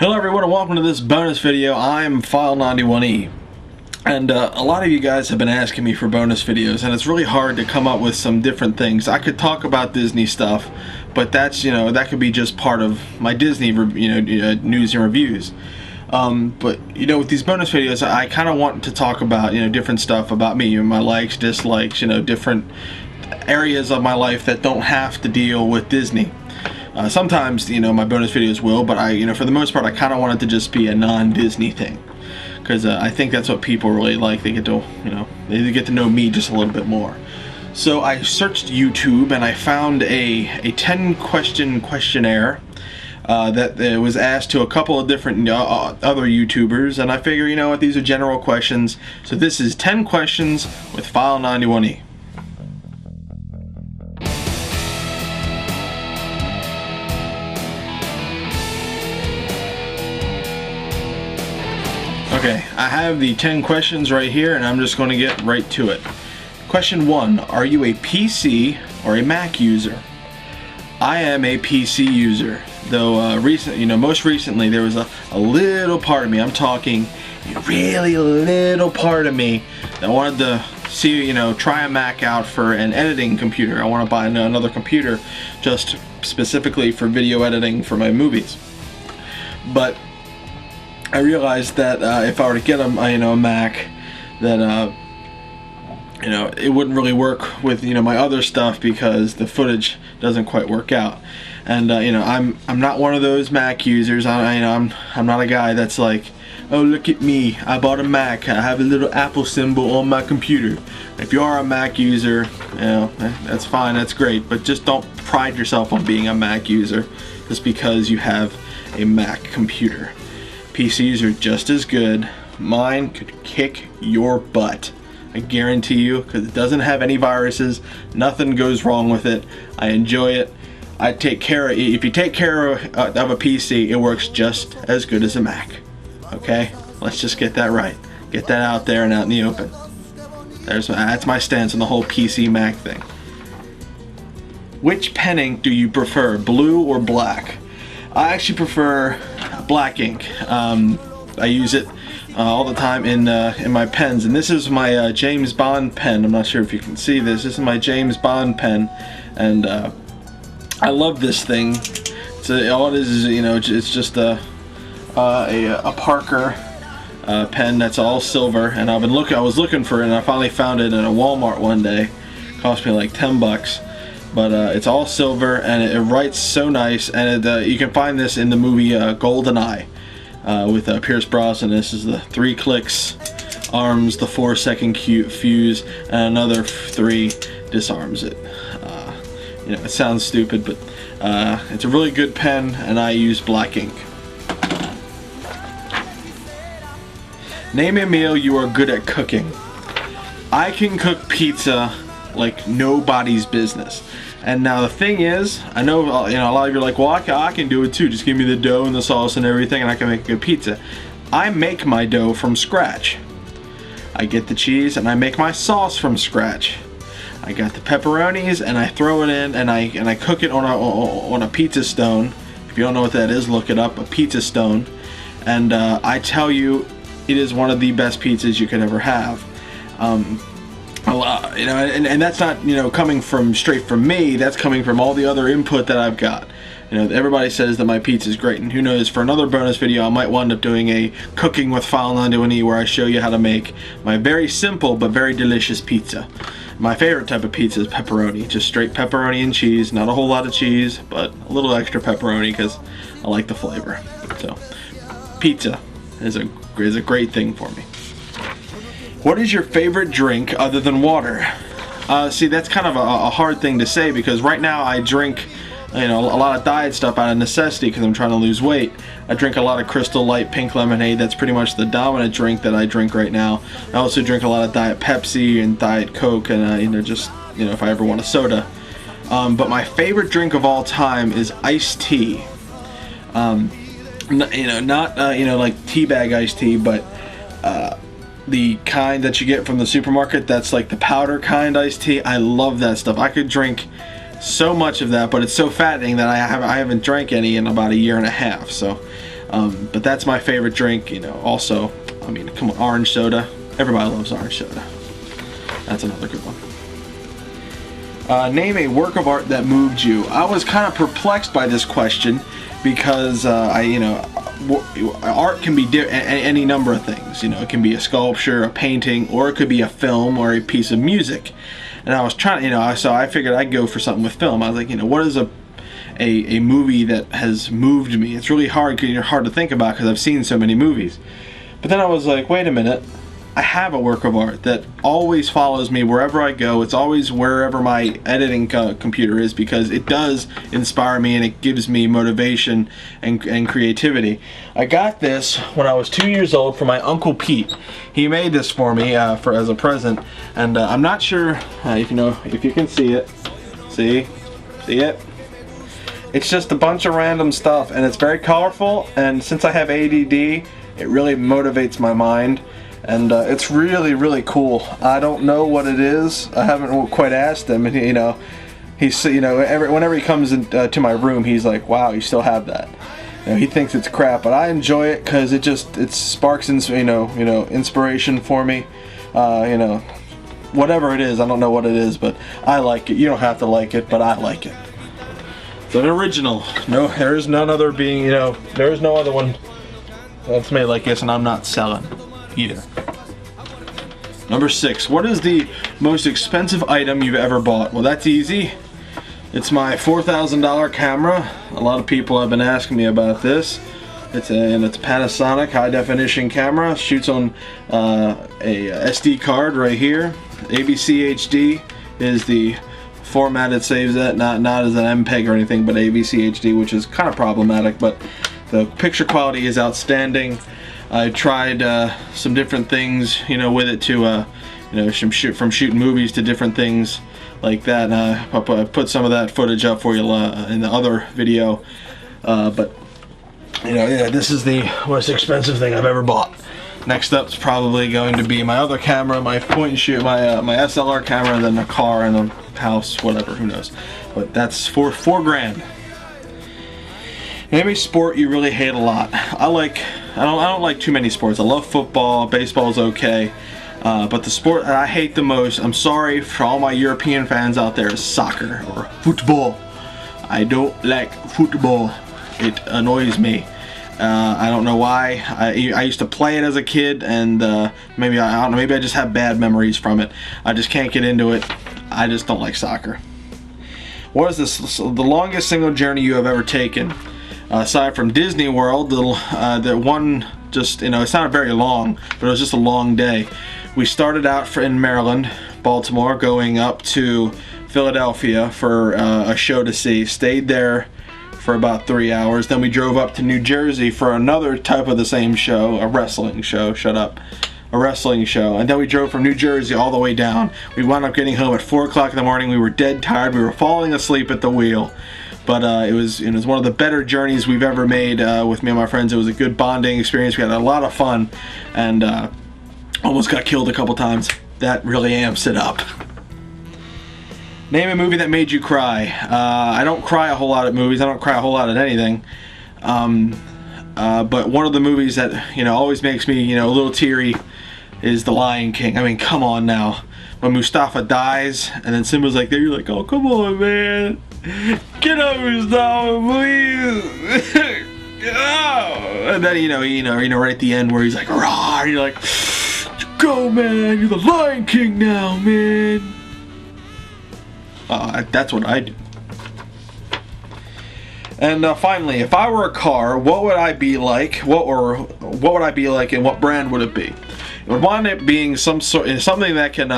Hello everyone and welcome to this bonus video. I'm File91e. And a lot of you guys have been asking me for bonus videos, and it's really hard to come up with some different things. I could talk about Disney stuff, but that's, that could be just part of my Disney, news and reviews. But with these bonus videos, I kind of want to talk about, different stuff about me, my likes, dislikes, different areas of my life that don't have to deal with Disney. Sometimes, my bonus videos will, but for the most part, I kind of want it to just be a non-Disney thing. Because I think that's what people really like. They get to, they get to know me just a little bit more. So I searched YouTube and I found a 10-question questionnaire that was asked to a couple of different other YouTubers, and I figure, what, these are general questions. So this is 10 questions with File91e. Okay, I have the 10 questions right here, and I'm just going to get right to it. Question 1, are you a PC or a Mac user? I am a PC user, though most recently there was a little part of me, I'm talking a really little part of me, that wanted to see, try a Mac out for an editing computer. I want to buy another computer just specifically for video editing for my movies. But I realized that if I were to get a Mac, that it wouldn't really work with my other stuff because the footage doesn't quite work out. And I'm not one of those Mac users. I'm not a guy that's like, oh, look at me, I bought a Mac, I have a little Apple symbol on my computer. If you are a Mac user, that's fine, that's great, but just don't pride yourself on being a Mac user just because you have a Mac computer. PCs are just as good. Mine could kick your butt, I guarantee you, because it doesn't have any viruses, nothing goes wrong with it. I enjoy it. I take care of it. If you take care of a PC, it works just as good as a Mac. Okay, let's just get that right, get that out there and out in the open. That's my stance on the whole PC Mac thing. Which pen ink do you prefer, blue or black? I actually prefer black ink. I use it all the time in my pens, and this is my James Bond pen. I'm not sure if you can see this. This is my James Bond pen, and I love this thing. All it is it's just a Parker pen that's all silver, and I was looking for it, and I finally found it in a Walmart one day. It cost me like 10 bucks. But it's all silver, and it writes so nice, and you can find this in the movie Goldeneye with Pierce Brosnan. This is the 3 clicks arms the 4-second fuse, and another 3 disarms it. It sounds stupid, but it's a really good pen, and I use black ink. Name a meal you are good at cooking. I can cook pizza like nobody's business. And now the thing is, I know a lot of you are like, well, I can do it too, just give me the dough and the sauce and everything and I can make a good pizza. I make my dough from scratch. I get the cheese and I make my sauce from scratch. I got the pepperonis and I throw it in and I cook it on a pizza stone. If you don't know what that is, look it up, a pizza stone. And I tell you, it is one of the best pizzas you could ever have. And that's not coming from straight from me. That's coming from all the other input that I've got. Everybody says that my pizza is great, and who knows, for another bonus video I might wind up doing a cooking with File91e where I show you how to make my very simple but very delicious pizza. My favorite type of pizza is pepperoni, just straight pepperoni and cheese, not a whole lot of cheese, but a little extra pepperoni because I like the flavor. So pizza is a great thing for me. What is your favorite drink other than water? See, that's kind of a hard thing to say because right now I drink, a lot of diet stuff out of necessity because I'm trying to lose weight. I drink a lot of Crystal Light Pink Lemonade. That's pretty much the dominant drink that I drink right now. I also drink a lot of Diet Pepsi and Diet Coke, and if I ever want a soda. But my favorite drink of all time is iced tea. Not like teabag iced tea, but the kind that you get from the supermarket that's like the powder kind iced tea. I love that stuff. I could drink so much of that, but it's so fattening that I haven't drank any in about a year and a half. So But that's my favorite drink, you know. Also, I mean, come on, orange soda. Everybody loves orange soda. That's another good one. Name a work of art that moved you. I was kind of perplexed by this question because art can be any number of things. You know, it can be a sculpture, a painting, or it could be a film or a piece of music. And I was trying, you know, so I figured I'd go for something with film. I was like, you know, what is a movie that has moved me? It's really hard to think about because I've seen so many movies. But then I was like, wait a minute. I have a work of art that always follows me wherever I go. It's always wherever my editing computer is, because it does inspire me and it gives me motivation and creativity. I got this when I was 2 years old from my Uncle Pete. He made this for me as a present, and I'm not sure if you can see it. See it? It's just a bunch of random stuff, and it's very colorful, and since I have ADD, it really motivates my mind. And it's really, really cool. I don't know what it is. I haven't quite asked him. And whenever he comes to my room, he's like, "Wow, you still have that." You know, he thinks it's crap, but I enjoy it because it sparks inspiration for me. Whatever it is, I don't know what it is, but I like it. You don't have to like it, but I like it. It's an original. No, there is none other being. There is no other one that's made like this, and I'm not selling either. Number 6. What is the most expensive item you've ever bought? Well, that's easy. It's my $4,000 camera. A lot of people have been asking me about this. It's a Panasonic high definition camera. Shoots on a SD card right here. AVC HD is the format it saves at. Not as an MPEG or anything, but AVC HD, which is kind of problematic. But the picture quality is outstanding. I tried some different things, with it to, from shooting movies to different things like that. And I put some of that footage up for you in the other video. But this is the most expensive thing I've ever bought. Next up is probably going to be my other camera, my point and shoot, my SLR camera, and then a car and a house, whatever, who knows. But that's for $4 grand. Name a sport you really hate a lot. I don't like too many sports. I love football, baseball's okay. But the sport that I hate the most, I'm sorry for all my European fans out there, is soccer or football. I don't like football. It annoys me. I don't know why. I used to play it as a kid, and maybe I don't know. Maybe I just have bad memories from it. I just can't get into it. I just don't like soccer. What is the longest single journey you have ever taken? Aside from Disney World, the one just, it's not very long, but it was just a long day. We started out in Maryland, Baltimore, going up to Philadelphia for a show to see. Stayed there for about 3 hours. Then we drove up to New Jersey for another type of the same show, a wrestling show. Shut up. A wrestling show. And then we drove from New Jersey all the way down. We wound up getting home at 4 o'clock in the morning. We were dead tired. We were falling asleep at the wheel. But it was one of the better journeys we've ever made with me and my friends. It was a good bonding experience. We had a lot of fun, and almost got killed a couple times. That really amps it up. Name a movie that made you cry. I don't cry a whole lot at movies. I don't cry a whole lot at anything. But one of the movies that always makes me a little teary is The Lion King. I mean, come on now. When Mustafa dies, and then Simba's like there, you're like, oh, come on, man. Get up, Mustafa, please. And then right at the end where he's like, rah, you're like, go, man, you're the Lion King now, man. That's what I do. And finally, if I were a car, what would I be like? What would I be like, and what brand would it be? I would want it being something that can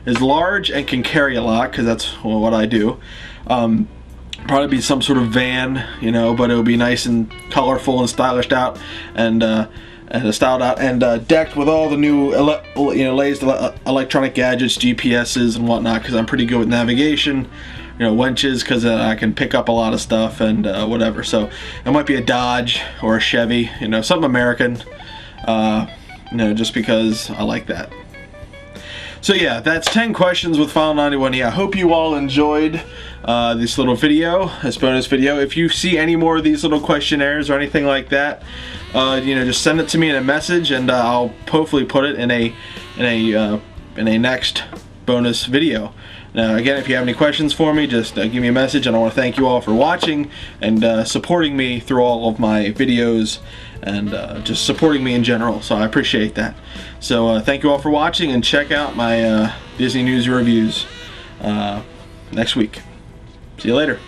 is large and can carry a lot, because that's what I do. Probably be some sort of van, but it would be nice and colorful and stylish out, and styled out, and decked with all the new latest electronic gadgets, GPSs and whatnot, because I'm pretty good with navigation. Winches, because I can pick up a lot of stuff, and whatever. So it might be a Dodge or a Chevy, something American, just because I like that. So yeah, that's 10 questions with File91e. I hope you all enjoyed this little video, this bonus video. If you see any more of these little questionnaires or anything like that, you know, just send it to me in a message, and I'll hopefully put it in a next bonus video. Now again, if you have any questions for me, just give me a message, and I want to thank you all for watching and supporting me through all of my videos, and just supporting me in general, so I appreciate that. So thank you all for watching, and check out my Disney news reviews next week. See you later.